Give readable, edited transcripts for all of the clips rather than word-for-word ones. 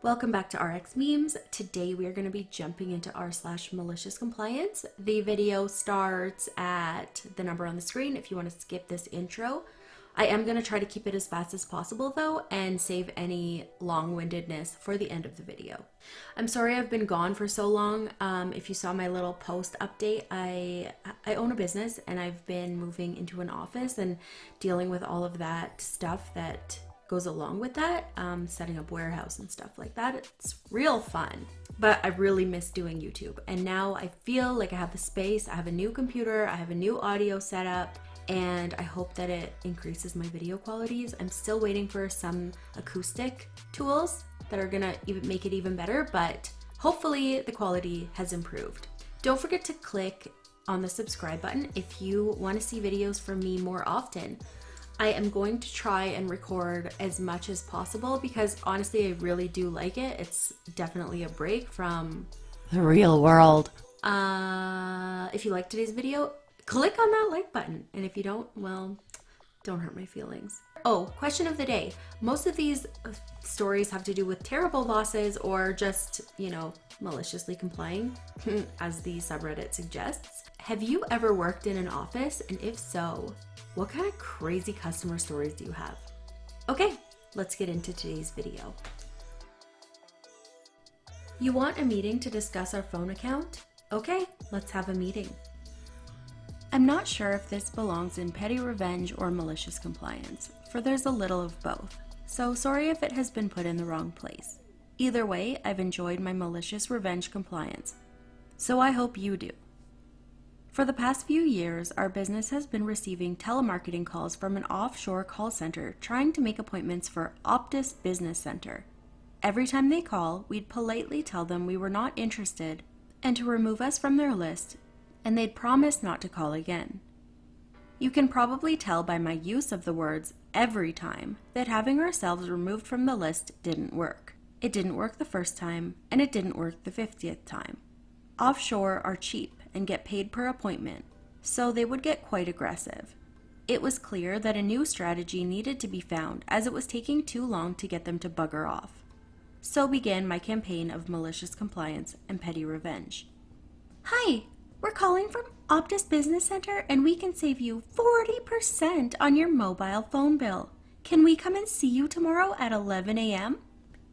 Welcome back to RXMemes. Today we are going to be jumping into r/MaliciousCompliance. The video starts at the number on the screen if you want to skip this intro. I am going to try to keep it as fast as possible though and save any long-windedness for the end of the video. I'm sorry I've been gone for so long. If you saw my little post update, I own a business and I've been moving into an office and dealing with all of that stuff that goes along with that, setting up warehouse and stuff like that. It's real fun, but I really miss doing YouTube. And now I feel like I have the space. I have a new computer, I have a new audio setup, and I hope that it increases my video qualities. I'm still waiting for some acoustic tools that are gonna even make it even better, but hopefully the quality has improved. Don't forget to click on the subscribe button if you want to see videos from me more often. I am going to try and record as much as possible because honestly, I really do like it. It's definitely a break from the real world. If you liked today's video, click on that like button. And if you don't, well, don't hurt my feelings. Oh, question of the day. Most of these stories have to do with terrible bosses or just, maliciously complying, as the subreddit suggests. Have you ever worked in an office? And if so, what kind of crazy customer stories do you have? Okay, let's get into today's video. You want a meeting to discuss our phone account? Okay, let's have a meeting. I'm not sure if this belongs in petty revenge or malicious compliance, for there's a little of both, so sorry if it has been put in the wrong place. Either way, I've enjoyed my malicious revenge compliance, so I hope you do. For the past few years, our business has been receiving telemarketing calls from an offshore call center trying to make appointments for Optus Business Center. Every time they call, we'd politely tell them we were not interested and to remove us from their list, and they'd promise not to call again. You can probably tell by my use of the words every time that having ourselves removed from the list didn't work. It didn't work the first time, and it didn't work the 50th time. Offshore are cheap and get paid per appointment, so they would get quite aggressive. It was clear that a new strategy needed to be found as it was taking too long to get them to bugger off. So began my campaign of malicious compliance and petty revenge. Hi, we're calling from Optus Business Center and we can save you 40% on your mobile phone bill. Can we come and see you tomorrow at 11 a.m.?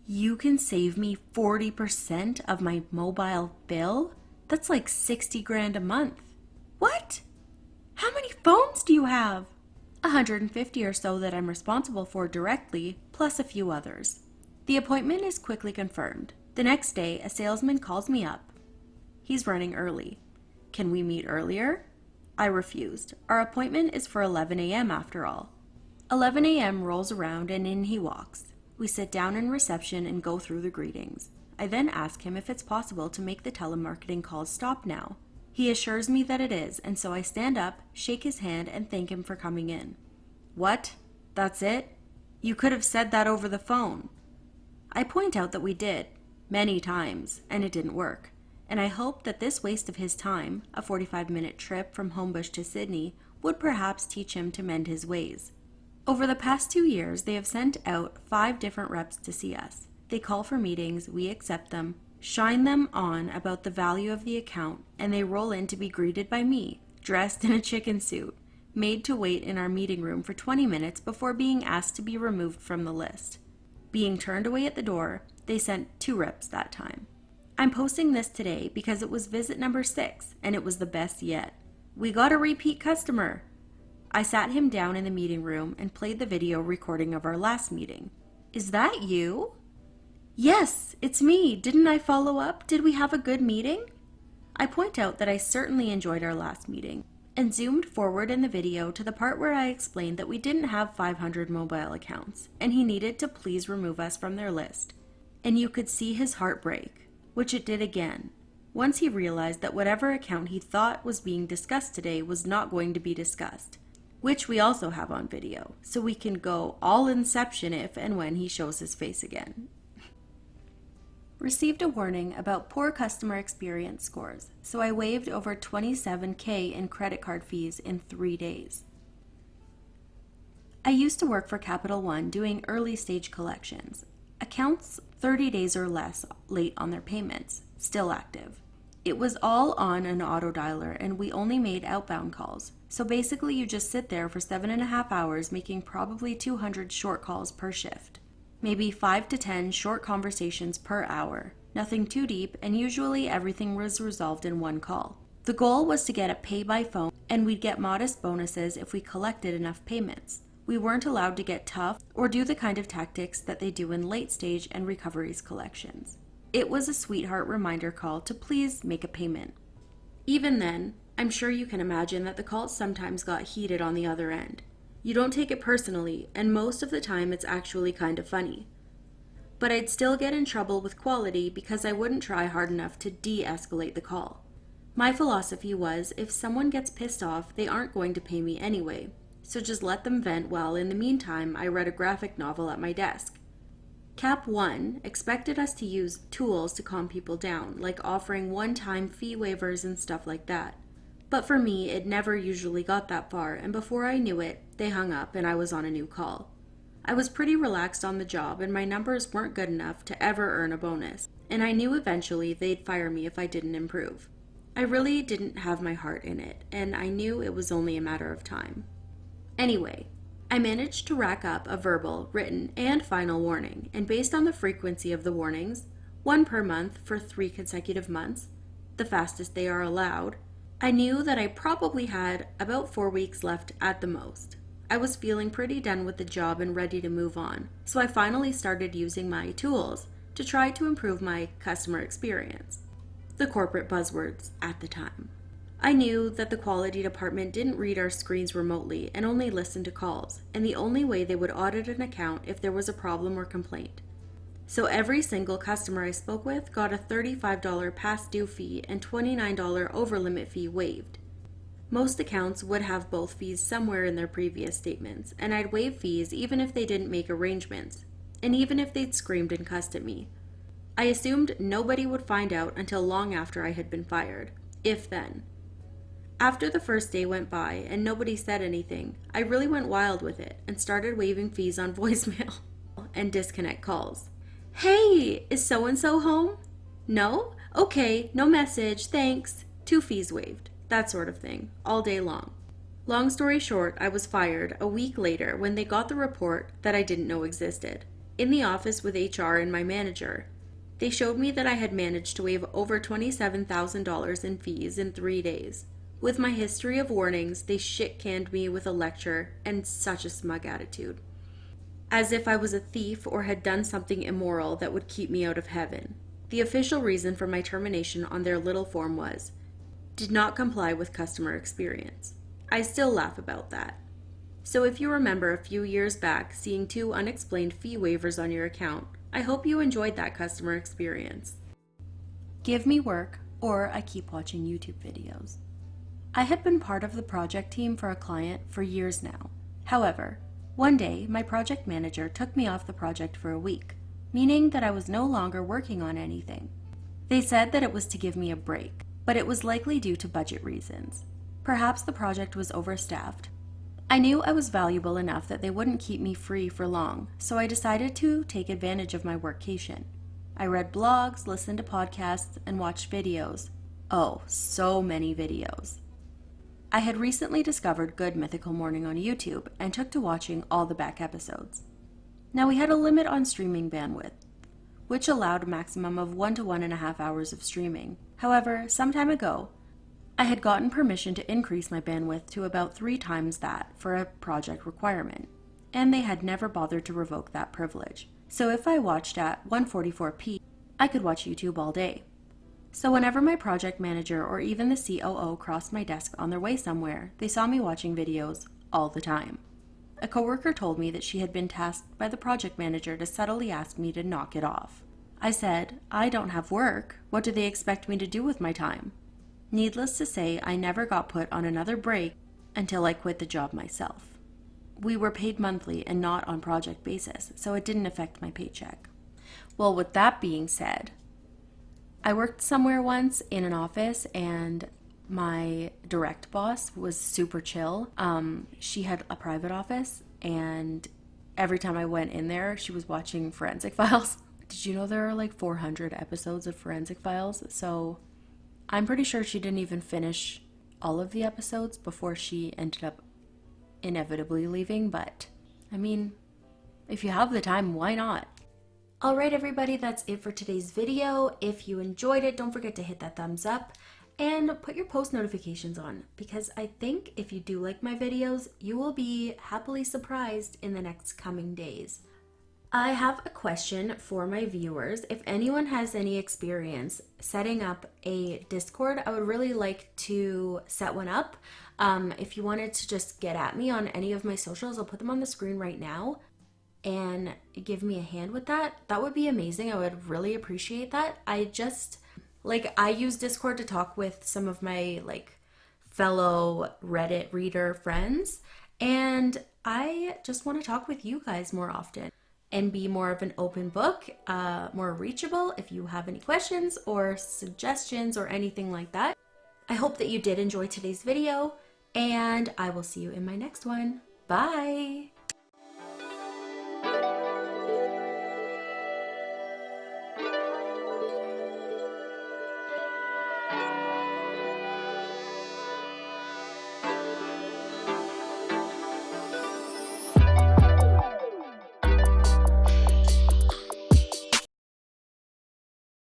You can save me 40% of my mobile bill? That's like 60 grand a month. What? How many phones do you have? 150 or so that I'm responsible for directly, plus a few others. The appointment is quickly confirmed. The next day, a salesman calls me up. He's running early. Can we meet earlier? I refused. Our appointment is for 11 a.m. after all. 11 a.m. rolls around and in he walks. We sit down in reception and go through the greetings. I then ask him if it's possible to make the telemarketing calls stop now. He assures me that it is, and so I stand up, shake his hand, and thank him for coming in. What? That's it? You could have said that over the phone. I point out that we did, many times, and it didn't work. And I hope that this waste of his time, a 45-minute trip from Homebush to Sydney, would perhaps teach him to mend his ways. Over the past 2 years, they have sent out 5 different reps to see us. They call for meetings, we accept them, shine them on about the value of the account, and they roll in to be greeted by me, dressed in a chicken suit, made to wait in our meeting room for 20 minutes before being asked to be removed from the list. Being turned away at the door, they sent 2 reps that time. I'm posting this today because it was visit number 6, and it was the best yet. We got a repeat customer. I sat him down in the meeting room and played the video recording of our last meeting. Is that you? Yes, it's me. Didn't I follow up? Did we have a good meeting? I point out that I certainly enjoyed our last meeting and zoomed forward in the video to the part where I explained that we didn't have 500 mobile accounts and he needed to please remove us from their list. And you could see his heart break, which it did again, once he realized that whatever account he thought was being discussed today was not going to be discussed, which we also have on video, so we can go all Inception if and when he shows his face again. Received a warning about poor customer experience scores, so I waived over $27,000 in credit card fees in 3 days. I used to work for Capital One doing early stage collections. Accounts 30 days or less late on their payments, still active. It was all on an auto dialer and we only made outbound calls. So basically you just sit there for 7.5 hours making probably 200 short calls per shift. Maybe 5 to 10 short conversations per hour. Nothing too deep, and usually everything was resolved in one call. The goal was to get a pay by phone, and we'd get modest bonuses if we collected enough payments. We weren't allowed to get tough or do the kind of tactics that they do in late stage and recoveries collections. It was a sweetheart reminder call to please make a payment. Even then, I'm sure you can imagine that the calls sometimes got heated on the other end. You don't take it personally, and most of the time it's actually kind of funny. But I'd still get in trouble with quality because I wouldn't try hard enough to de-escalate the call. My philosophy was, if someone gets pissed off, they aren't going to pay me anyway, so just let them vent while in the meantime I read a graphic novel at my desk. Cap 1 expected us to use tools to calm people down, like offering one-time fee waivers and stuff like that. But for me, it never usually got that far, and before I knew it, they hung up and I was on a new call. I was pretty relaxed on the job and my numbers weren't good enough to ever earn a bonus, and I knew eventually they'd fire me if I didn't improve. I really didn't have my heart in it, and I knew it was only a matter of time. Anyway, I managed to rack up a verbal, written, and final warning, and based on the frequency of the warnings, 1 per month for 3 consecutive months, the fastest they are allowed, I knew that I probably had about 4 weeks left at the most. I was feeling pretty done with the job and ready to move on, so I finally started using my tools to try to improve my customer experience. The corporate buzzwords at the time. I knew that the quality department didn't read our screens remotely and only listened to calls, and the only way they would audit an account if there was a problem or complaint. So every single customer I spoke with got a $35 past due fee and $29 over limit fee waived. Most accounts would have both fees somewhere in their previous statements, and I'd waive fees even if they didn't make arrangements, and even if they'd screamed and cussed at me. I assumed nobody would find out until long after I had been fired, if then. After the first day went by and nobody said anything, I really went wild with it and started waiving fees on voicemail and disconnect calls. Hey, is so-and-so home? No? Okay, no message, thanks. 2 fees waived. That sort of thing, all day long. Long story short, I was fired a week later when they got the report that I didn't know existed. In the office with HR and my manager, they showed me that I had managed to waive over $27,000 in fees in 3 days. With my history of warnings, they shit-canned me with a lecture and such a smug attitude. As if I was a thief or had done something immoral that would keep me out of heaven. The official reason for my termination on their little form was, did not comply with customer experience. I still laugh about that. So if you remember a few years back seeing 2 unexplained fee waivers on your account, I hope you enjoyed that customer experience. Give me work, or I keep watching YouTube videos. I had been part of the project team for a client for years now. However, one day my project manager took me off the project for a week, meaning that I was no longer working on anything. They said that it was to give me a break, but it was likely due to budget reasons. Perhaps the project was overstaffed. I knew I was valuable enough that they wouldn't keep me free for long, so I decided to take advantage of my workcation. I read blogs, listened to podcasts, and watched videos. Oh, so many videos. I had recently discovered Good Mythical Morning on YouTube and took to watching all the back episodes. Now we had a limit on streaming bandwidth, which allowed a maximum of 1 to 1.5 hours of streaming. However, some time ago, I had gotten permission to increase my bandwidth to about 3 times that for a project requirement, and they had never bothered to revoke that privilege. So if I watched at 144p, I could watch YouTube all day. So whenever my project manager or even the COO crossed my desk on their way somewhere, they saw me watching videos all the time. A coworker told me that she had been tasked by the project manager to subtly ask me to knock it off. I said, I don't have work. What do they expect me to do with my time? Needless to say, I never got put on another break until I quit the job myself. We were paid monthly and not on project basis, so it didn't affect my paycheck. Well, with that being said, I worked somewhere once in an office and my direct boss was super chill. She had a private office and every time I went in there, she was watching Forensic Files. Did you know there are like 400 episodes of Forensic Files? So I'm pretty sure she didn't even finish all of the episodes before she ended up inevitably leaving, but I mean, if you have the time, why not? Alright everybody, that's it for today's video. If you enjoyed it, don't forget to hit that thumbs up and put your post notifications on, because I think if you do like my videos, you will be happily surprised in the next coming days. I have a question for my viewers. If anyone has any experience setting up a Discord, I would really like to set one up. If you wanted to just get at me on any of my socials, I'll put them on the screen right now, and give me a hand with that. That would be amazing. I would really appreciate that. I use Discord to talk with some of my fellow Reddit reader friends, and I just want to talk with you guys more often and be more of an open book, more reachable if you have any questions or suggestions or anything like that. I hope that you did enjoy today's video, and I will see you in my next one. Bye!